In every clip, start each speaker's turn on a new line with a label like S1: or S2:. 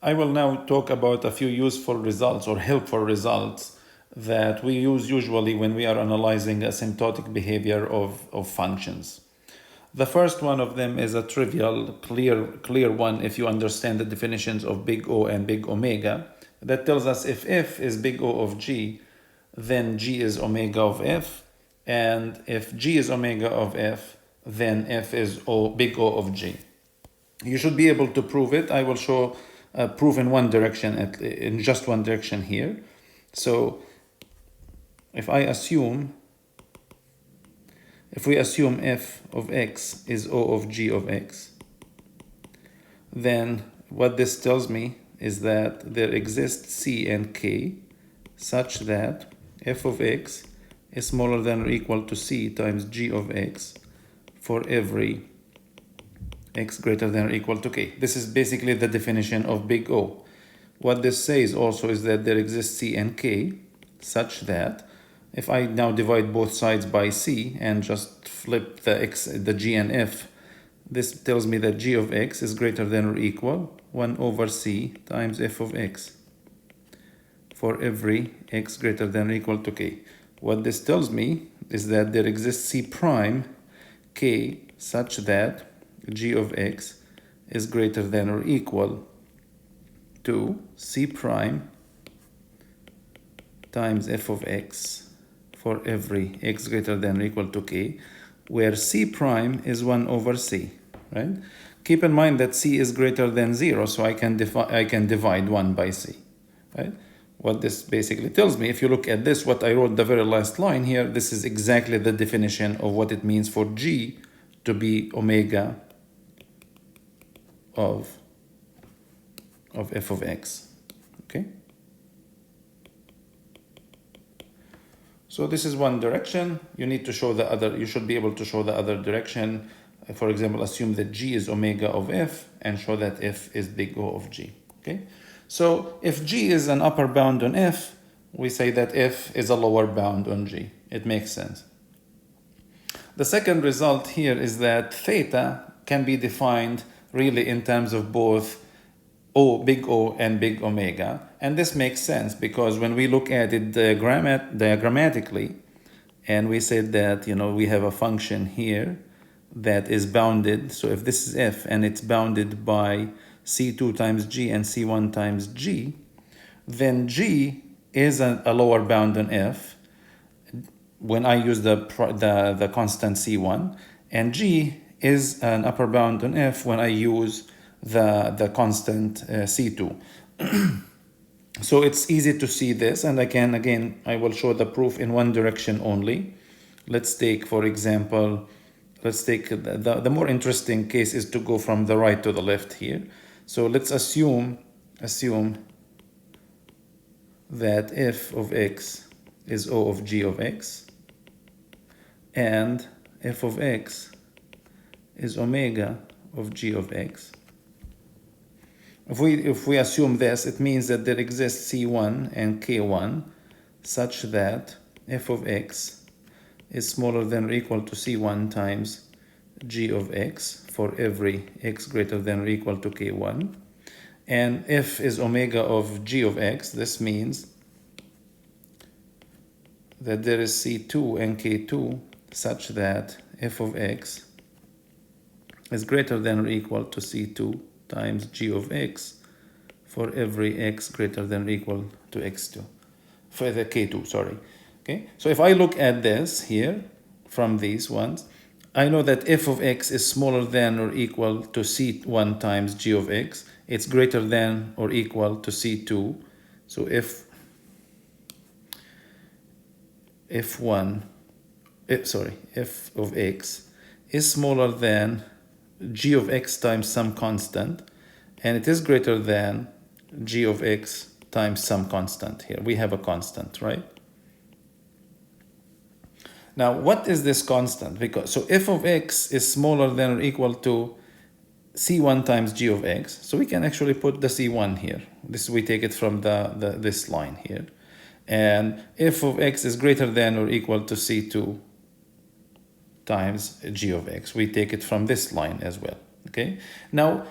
S1: I will now talk about a few useful results or helpful results that we use usually when we are analyzing asymptotic behavior of functions. The first one of them is a trivial, clear one if you understand the definitions of big O and big omega. That tells us if f is big O of g, then g is omega of f, and if g is omega of f, then f is big O of g. You should be able to prove it. I will show proof in one direction, in just one direction here. So if we assume f of x is O of g of x, then what this tells me is that there exists c and k such that f of x is smaller than or equal to c times g of x for every x greater than or equal to k. This is basically the definition of big O. What this says also is that there exists c and k such that if I now divide both sides by c and just flip the g and f, this tells me that g of x is greater than or equal 1 over c times f of x for every x greater than or equal to k. What this tells me is that there exists c prime k such that g of x is greater than or equal to c prime times f of x for every x greater than or equal to k, where c prime is 1 over c, right? Keep in mind that c is greater than 0, so I can divide 1 by c, right? What this basically tells me, if you look at this, what I wrote the very last line here, this is exactly the definition of what it means for g to be omega of f of x, okay? So this is one direction. You need to show the other, you should be able to show the other direction. For example, assume that g is omega of f and show that f is big O of g, okay? So if g is an upper bound on f, we say that f is a lower bound on g. It makes sense. The second result here is that theta can be defined really in terms of both big O and big omega. And this makes sense because when we look at it diagrammatically, and we said that, we have a function here that is bounded. So if this is f and it's bounded by c2 times g and c1 times g, then g is a lower bound on f when I use the constant c1, and g is an upper bound on f when I use the constant c2. So it's easy to see this, and I will show the proof in one direction only. Let's take, for example, the more interesting case is to go from the right to the left here. So let's assume that f of x is O of g of x, and f of x is omega of g of x. If we assume this, it means that there exists c1 and k1 such that f of x is smaller than or equal to c1 times g of x for every x greater than or equal to k1. And f is omega of g of x. This means that there is c2 and k2 such that f of x is greater than or equal to c2 times g of x for every x greater than or equal to x2, for the k2, sorry. Okay, so if I look at this here from these ones, I know that f of x is smaller than or equal to c1 times g of x. It's greater than or equal to c2. So f of x is smaller than g of x times some constant, and it is greater than g of x times some constant. Here we have a constant, right? Now what is this constant? So f of x is smaller than or equal to c1 times g of x, so we can actually put the c1 here. We take it from this line here, and f of x is greater than or equal to c2 times g of x. We take it from this line as well, okay? Now,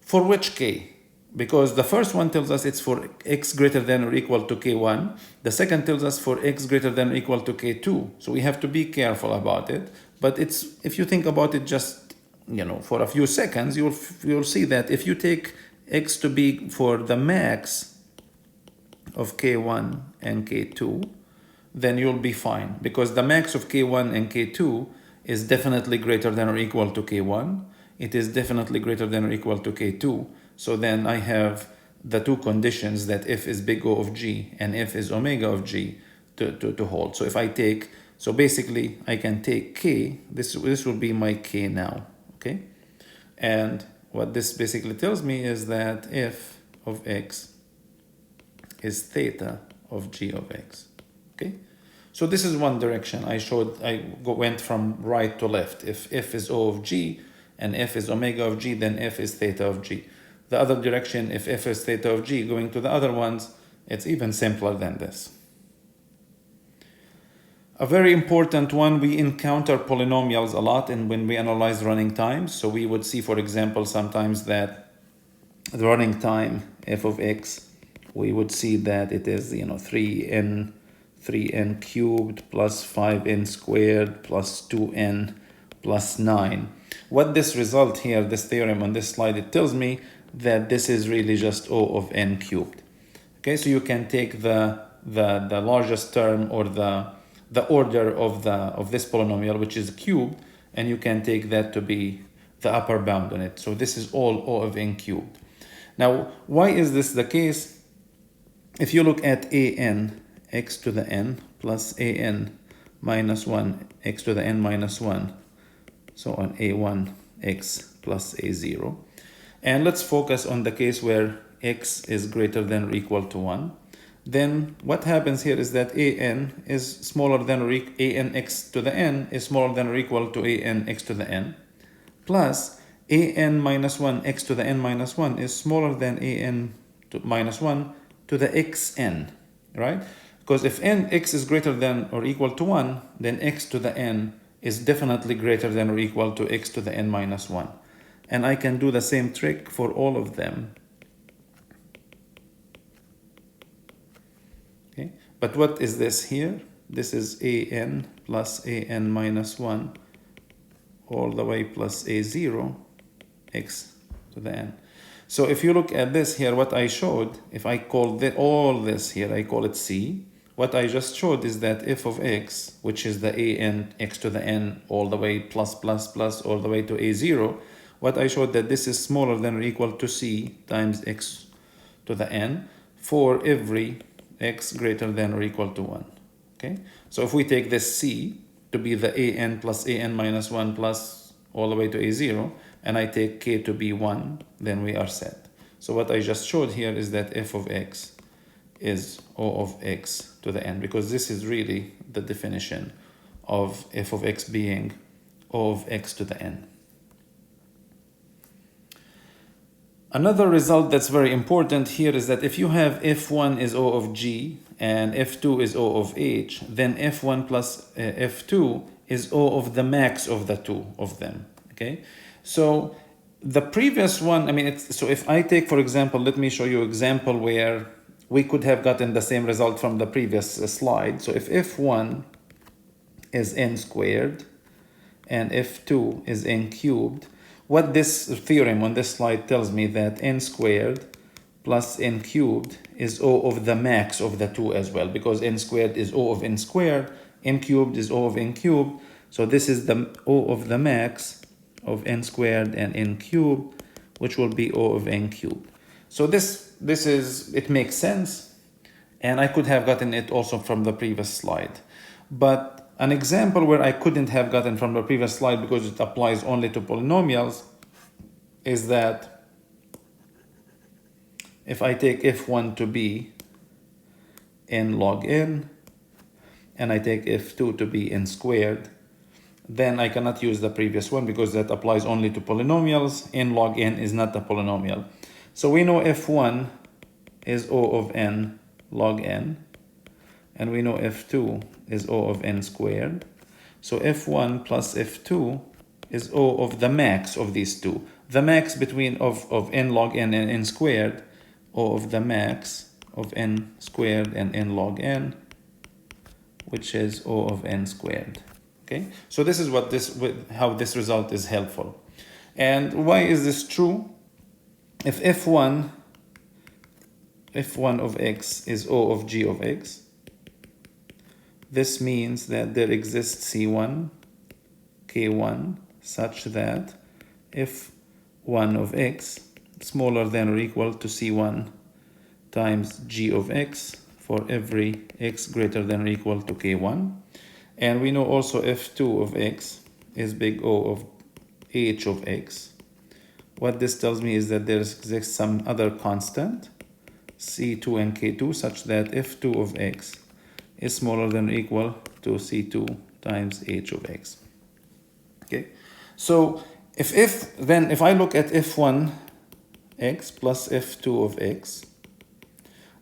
S1: for which k? because the first one tells us it's for x greater than or equal to k1. The second tells us for x greater than or equal to k2. So we have to be careful about it. But it's, if you think about it just, for a few seconds, you'll see that if you take x to be for the max of k1 and k2, then you'll be fine, because the max of k1 and k2 is definitely greater than or equal to k1. It is definitely greater than or equal to k2. So then I have the two conditions that f is big O of g and f is omega of g to hold. So if I take, so basically I can take k, this will be my k now, okay? And what this basically tells me is that f of x is theta of g of x, okay? So this is one direction. Went from right to left. If f is O of g and f is omega of g, then f is theta of g. The other direction, if f is theta of g, going to the other ones, it's even simpler than this. A very important one, we encounter polynomials a lot and when we analyze running times. So we would see, for example, sometimes that the running time f of x, we would see that it is 3n cubed plus 5n squared plus 2n plus 9. What this result here, this theorem on this slide, it tells me that this is really just O of n cubed. Okay, so you can take the largest term or the order of this polynomial, which is cubed, and you can take that to be the upper bound on it. So this is all O of n cubed. Now, why is this the case? If you look at an x to the n plus an minus 1 x to the n minus 1, so on a1 x plus a0. And let's focus on the case where x is greater than or equal to 1. Then what happens here is that an is smaller than or an x to the n is smaller than or equal to an x to the n, plus an minus 1 x to the n minus 1 is smaller than an minus 1 to the xn, right? Because if x is greater than or equal to 1, then x to the n is definitely greater than or equal to x to the n minus 1. And I can do the same trick for all of them. Okay, but what is this here? This is an plus an minus 1 all the way plus a0 x to the n. So if you look at this here, what I showed, if I call all this here, I call it c. What I just showed is that f of x, which is the an x to the n all the way plus all the way to a0, what I showed that this is smaller than or equal to c times x to the n for every x greater than or equal to 1. Okay, so if we take this c to be the an plus an minus 1 plus all the way to a0, and I take k to be 1, then we are set. So what I just showed here is that f of x is O of x to the n, because this is really the definition of f of x being O of x to the n. Another result that's very important here is that if you have f1 is O of g and f2 is O of h, then f1 plus f2 is O of the max of the two of them, okay? So the previous one, so if I take, for example, let me show you an example where we could have gotten the same result from the previous slide. So if f1 is n squared and f2 is n cubed, what this theorem on this slide tells me that n squared plus n cubed is O of the max of the two as well, because n squared is O of n squared, n cubed is O of n cubed. So this is the O of the max of n squared and n cubed, which will be O of n cubed. So it makes sense, and I could have gotten it also from the previous slide. But an example where I couldn't have gotten from the previous slide because it applies only to polynomials is that if I take f1 to be n log n and I take f2 to be n squared, then I cannot use the previous one because that applies only to polynomials. N log n is not a polynomial. So we know f1 is O of n log n, and we know f2 is O of n squared. So f1 plus f2 is O of the max of these two. the max between of n log n and n squared, O of the max of n squared and n log n, which is O of n squared. Okay, so this is how this result is helpful. And why is this true? If f1 of x is O of g of x, this means that there exists C1, K1, such that if 1 of x smaller than or equal to C1 times g of x for every x greater than or equal to K1. And we know also f2 of x is big O of h of x. What this tells me is that there exists some other constant, C2 and K2, such that f2 of x is smaller than or equal to C2 times h of x. Okay, so if I look at f1 x plus f2 of x,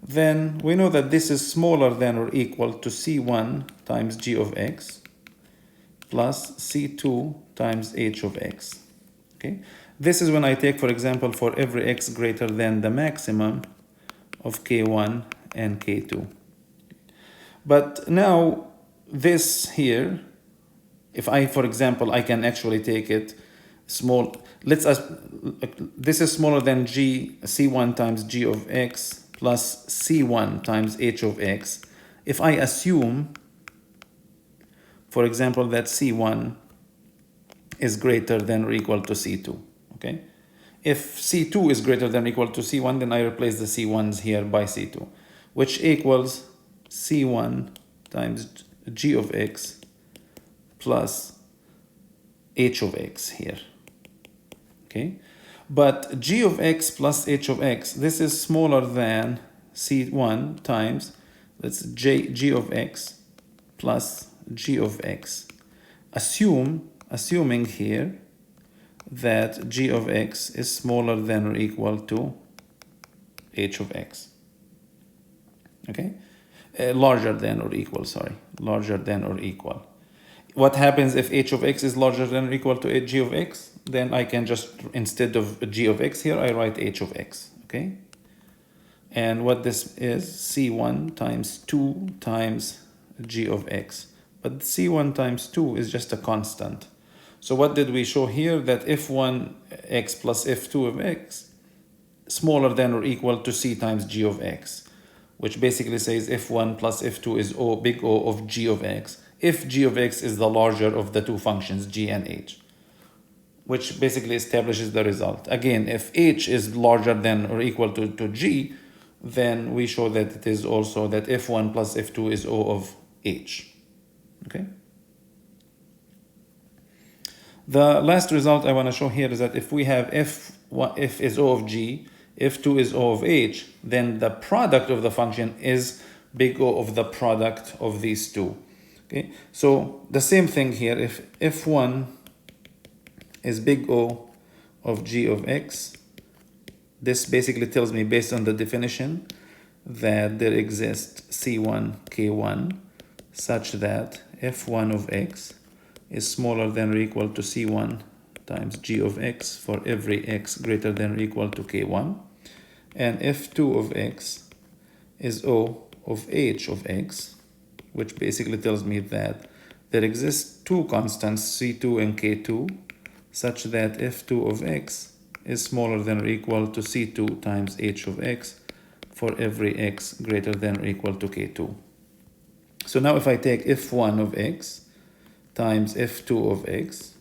S1: then we know that this is smaller than or equal to C1 times g of x plus C2 times h of x. Okay, this is when I take, for example, for every x greater than the maximum of K1 and K2. But now this here, if I, for example, I can actually take it small, this is smaller than C1 times g of x plus C1 times h of x. If I assume, for example, that C1 is greater than or equal to C2, okay? If C2 is greater than or equal to C1, then I replace the C1s here by C2, which equals C1 times g of x plus h of x here, okay? But g of x plus h of x, this is smaller than C1 times, that's g of x plus g of x. Assuming here that g of x is smaller than or equal to h of x. Okay? Larger than or equal, larger than or equal. What happens if h of x is larger than or equal to g of x? Then I can just, instead of g of x here, I write h of x, okay? And what this is, C1 times 2 times g of x. But C1 times 2 is just a constant. So what did we show here? That f1x plus f2 of x smaller than or equal to c times g of x, which basically says f1 plus f2 is big O of g of x, if g of x is the larger of the two functions, g and h, which basically establishes the result. Again, if h is larger than or equal to g, then we show that it is also that f1 plus f2 is O of h. Okay? The last result I want to show here is that if we have f is O of g, f2 is O of h, then the product of the function is big O of the product of these two. Okay? So the same thing here, if f1 is big O of g of x, this basically tells me, based on the definition, that there exists C1, K1, such that f1 of x is smaller than or equal to C1 times g of x for every x greater than or equal to K1. And f2 of x is O of h of x, which basically tells me that there exists two constants, C2 and K2, such that f2 of x is smaller than or equal to C2 times h of x for every x greater than or equal to K2. So now if I take f1 of x times f2 of x,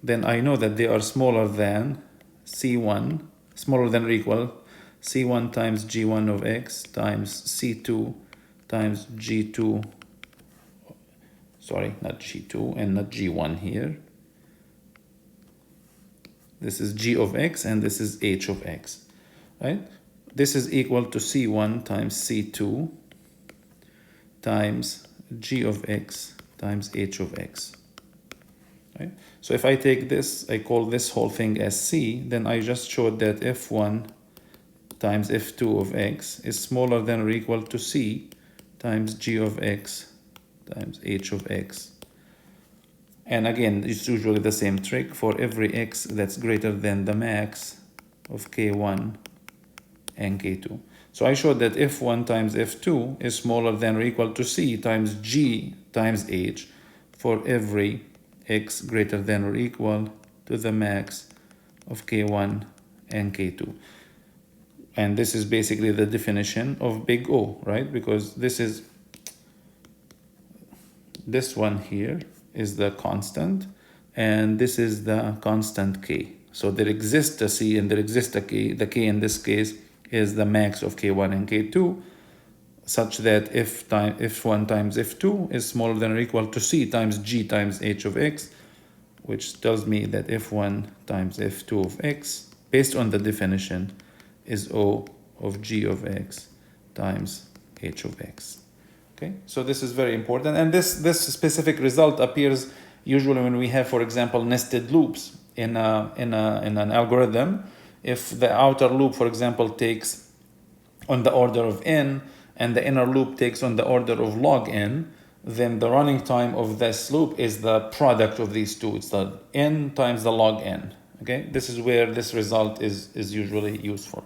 S1: then I know that they are smaller than C1, smaller than or equal C1 times G1 of x times C2 times G2, sorry, not G2 and not G1 here. This is g of x and this is h of x, right? This is equal to C1 times C2 times g of x times h of x, right? So if I take this, I call this whole thing as C, then I just showed that f1 times f2 of x is smaller than or equal to C times g of x times h of x. And again, it's usually the same trick for every x that's greater than the max of k1 and k2. So I showed that f1 times f2 is smaller than or equal to c times g times h for every x greater than or equal to the max of k1 and k2. And this is basically the definition of big O, right? Because this one here is the constant, and this is the constant k. So there exists a c and there exists a k. The k in this case is the max of k1 and k2, such that f1 times f2 is smaller than or equal to c times g times h of x, which tells me that f1 times f2 of x, based on the definition, is O of g of x times h of x. Okay, so this is very important, and this specific result appears usually when we have, for example, nested loops in an algorithm. If the outer loop, for example, takes on the order of n, and the inner loop takes on the order of log n, then the running time of this loop is the product of these two. It's the n times the log n. Okay, this is where this result is usually useful.